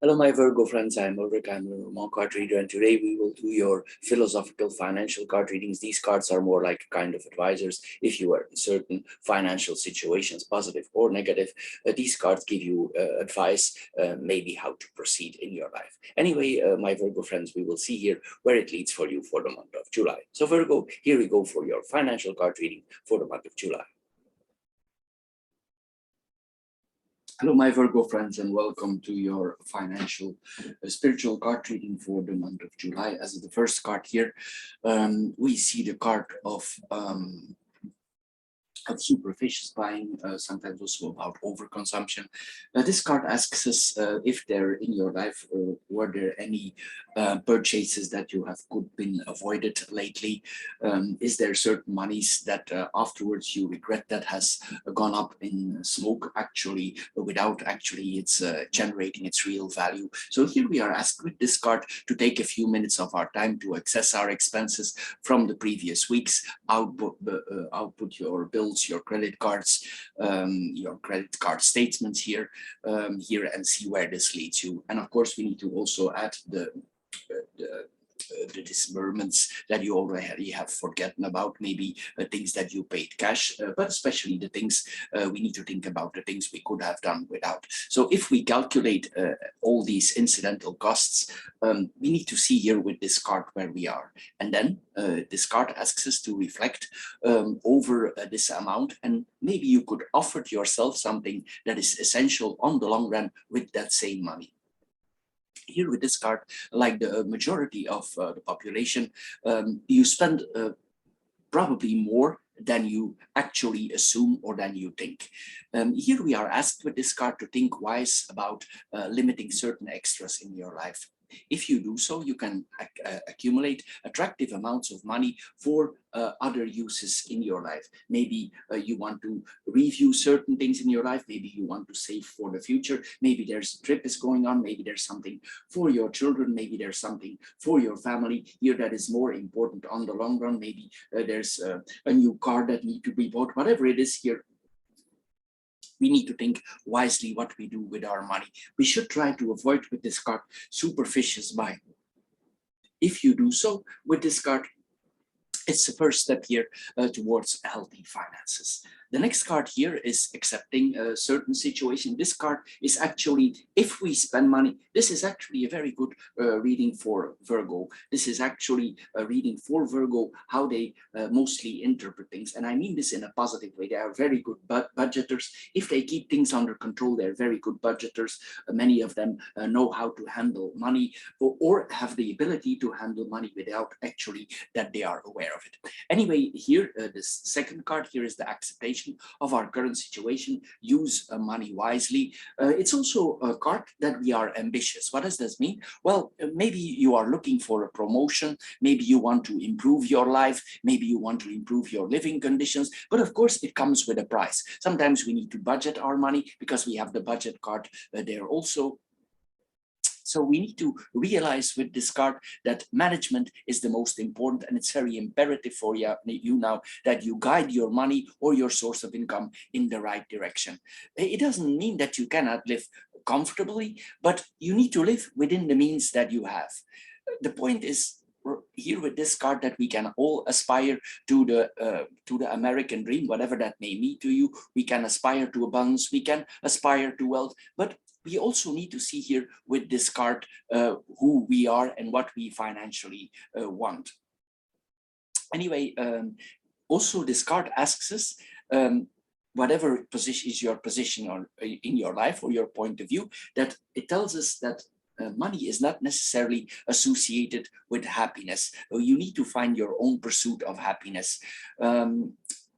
Hello, my Virgo friends. I'm Ulrich. I'm a Roman card reader, and today we will do your philosophical financial card readings. These cards are more like kind of advisors if you are in certain financial situations, positive or negative. These cards give you advice, maybe how to proceed in your life. Anyway, my Virgo friends, we will see here where it leads for you for the month of July. So Virgo, here we go for your financial card reading for the month of July. Hello, my Virgo friends, and welcome to your financial spiritual card reading for the month of July. As the first card here, we see the card of superficial buying, sometimes also about overconsumption. This card asks us if there in your life were there any purchases that you have been avoided lately. Is there certain monies that afterwards you regret that has gone up in smoke, actually without actually it's generating its real value? So here we are asked with this card to take a few minutes of our time to access our expenses from the previous weeks, output your bills, your credit cards, your credit card statements here, and see where this leads you. And of course, we need to also add the disbursements that you already have forgotten about, maybe things that you paid cash, but especially the things we need to think about, the things we could have done without. So if we calculate all these incidental costs, we need to see here with this card where we are. And then this card asks us to reflect over this amount, and maybe you could offer to yourself something that is essential on the long run with that same money. Here with this card, like the majority of the population, you spend probably more than you actually assume or than you think. Here we are asked with this card to think wise about limiting certain extras in your life. If you do so, you can accumulate attractive amounts of money for other uses in your life. Maybe you want to review certain things in your life. Maybe you want to save for the future. Maybe there's a trip is going on. Maybe there's something for your children. Maybe there's something for your family here that is more important on the long run. Maybe there's a new car that needs to be bought. Whatever it is here, we need to think wisely what we do with our money. We should try to avoid with this card superficial buying. If you do so with this card, it's the first step here towards healthy finances. The next card here is accepting a certain situation. This card is actually, if we spend money, this is actually a very good reading for Virgo. This is actually a reading for Virgo, how they mostly interpret things. And I mean this in a positive way. They are very good budgeters. If they keep things under control, they're very good budgeters. Many of them know how to handle money or have the ability to handle money without actually that they are aware of it. Anyway, here, this second card here is the acceptation of our current situation. Use money wisely. It's also a card that we are ambitious. What does this mean? Well, maybe you are looking for a promotion. Maybe you want to improve your life. Maybe you want to improve your living conditions. But of course, it comes with a price. Sometimes we need to budget our money because we have the budget card there also. So we need to realize with this card that management is the most important, and it's very imperative for you now that you guide your money or your source of income in the right direction. It doesn't mean that you cannot live comfortably, but you need to live within the means that you have. The point is here with this card that we can all aspire to the American dream, whatever that may mean to you. We can aspire to abundance, we can aspire to wealth, but we also need to see here with this card who we are and what we financially want. Anyway, also this card asks us, whatever position is your position in your life or your point of view, that it tells us that money is not necessarily associated with happiness. You need to find your own pursuit of happiness.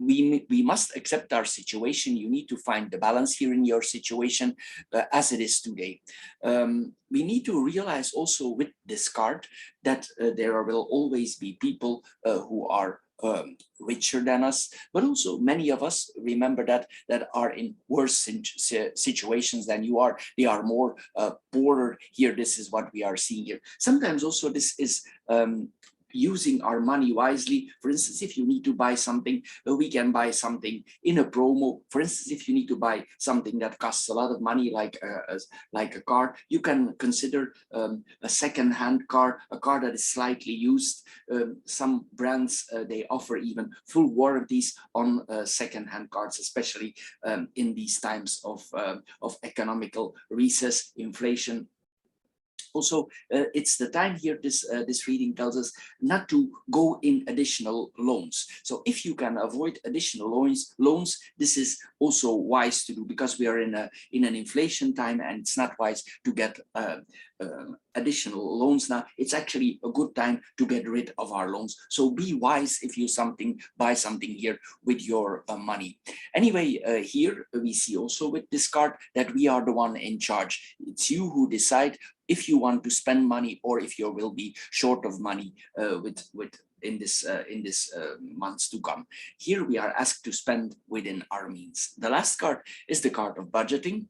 We must accept our situation. You need to find the balance here in your situation as it is today. We need to realize also with this card that there will always be people who are richer than us, but also many of us, remember that are in worse situations than you are. They are more poorer here. This is what we are seeing here. Sometimes also this is using our money wisely. For instance, if you need to buy something, we can buy something in a promo. For instance, if you need to buy something that costs a lot of money, like a car, you can consider a second-hand car, a car that is slightly used. Some brands, they offer even full warranties on second-hand cars, especially in these times of economical recess, inflation. Also, it's the time here, this reading tells us not to go in additional loans. So if you can avoid additional loans, this is also wise to do, because we are in an inflation time, and it's not wise to get additional loans now. It's actually a good time to get rid of our loans. So be wise if you buy something here with your money. Anyway, here we see also with this card that we are the one in charge. It's you who decide if you want to spend money, or if you will be short of money in this months to come. Here we are asked to spend within our means. The last card is the card of budgeting.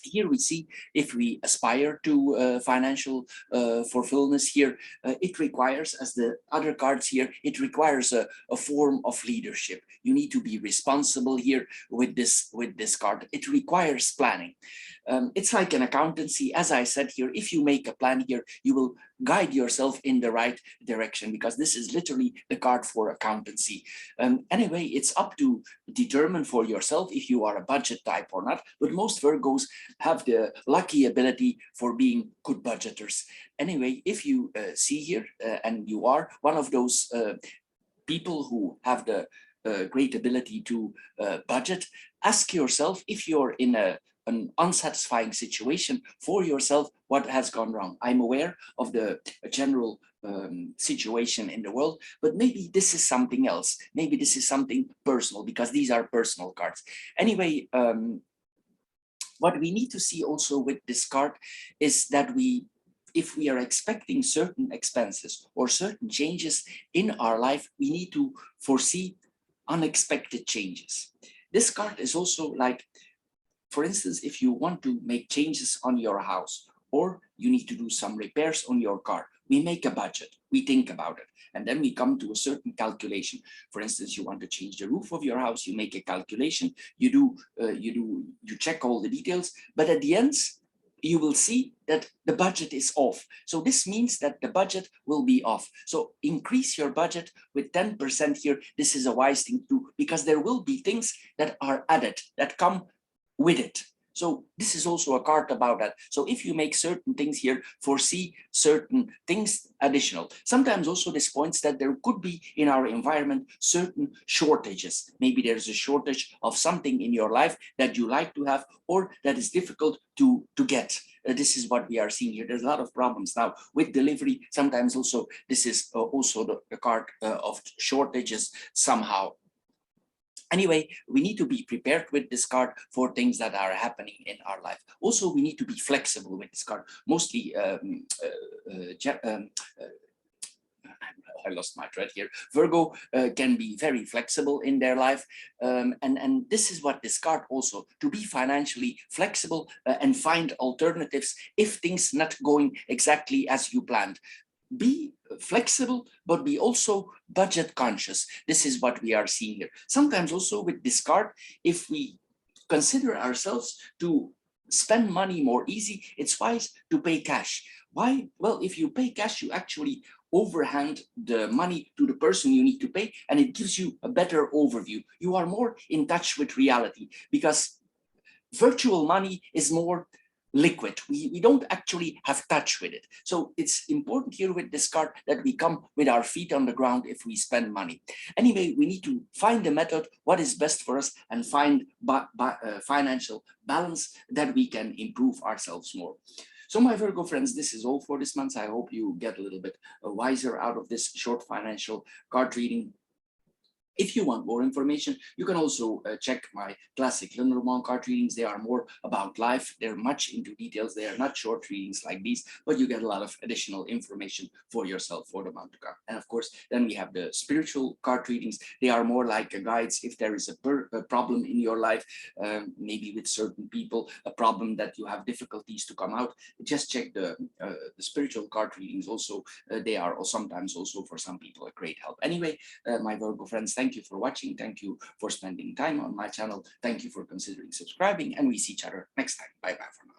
Here we see if we aspire to financial fulfillment here, it requires, as the other cards here, it requires a form of leadership. You need to be responsible here with this card. It requires planning. It's like an accountancy. As I said here, if you make a plan here, you will guide yourself in the right direction, because this is literally the card for accountancy. Anyway, it's up to determine for yourself if you are a budget type or not, but most Virgos have the lucky ability for being good budgeters. Anyway, if you see here, and you are one of those people who have the great ability to budget, ask yourself if you're in an unsatisfying situation for yourself, what has gone wrong. I'm aware of the general situation in the world, but maybe this is something else. Maybe this is something personal, because these are personal cards. Anyway, what we need to see also with this card is that if we are expecting certain expenses or certain changes in our life, we need to foresee unexpected changes. This card is also like, for instance, if you want to make changes on your house, or you need to do some repairs on your car, we make a budget, we think about it, and then we come to a certain calculation. For instance, you want to change the roof of your house, you make a calculation, you check all the details, but at the end, you will see that the budget is off. So this means that the budget will be off. So increase your budget with 10% here. This is a wise thing to do, because there will be things that are added, that come with it. So this is also a card about that. So if you make certain things here, foresee certain things additional. Sometimes also this points that there could be in our environment certain shortages. Maybe there's a shortage of something in your life that you like to have, or that is difficult to get. This is what we are seeing here. There's a lot of problems now with delivery. Sometimes also this is also the card of shortages somehow. Anyway, we need to be prepared with this card for things that are happening in our life. Also, we need to be flexible with this card. Mostly, I lost my thread here. Virgo can be very flexible in their life. And this is what this card also, to be financially flexible and find alternatives if things not going exactly as you planned. Be flexible, but be also budget conscious. This is what we are seeing here. Sometimes also with this card, if we consider ourselves to spend money more easy, it's wise to pay cash. Why? Well, if you pay cash, you actually overhand the money to the person you need to pay, and it gives you a better overview. You are more in touch with reality, because virtual money is more liquid. We don't actually have touch with it. So it's important here with this card that we come with our feet on the ground if we spend money. Anyway, we need to find the method, what is best for us, and find financial balance that we can improve ourselves more. So my Virgo friends, this is all for this month. I hope you get a little bit wiser out of this short financial card reading. If you want more information, you can also check my classic Lenormand card readings. They are more about life. They're much into details. They are not short readings like these, but you get a lot of additional information for yourself for the month to come. And of course, then we have the spiritual card readings. They are more like guides. If there is a problem in your life, maybe with certain people, a problem that you have difficulties to come out, just check the spiritual card readings also. They are sometimes also for some people a great help. Anyway, my Virgo friends, thank you for watching. Thank you for spending time on my channel. Thank you for considering subscribing, and we see each other next time. Bye bye for now.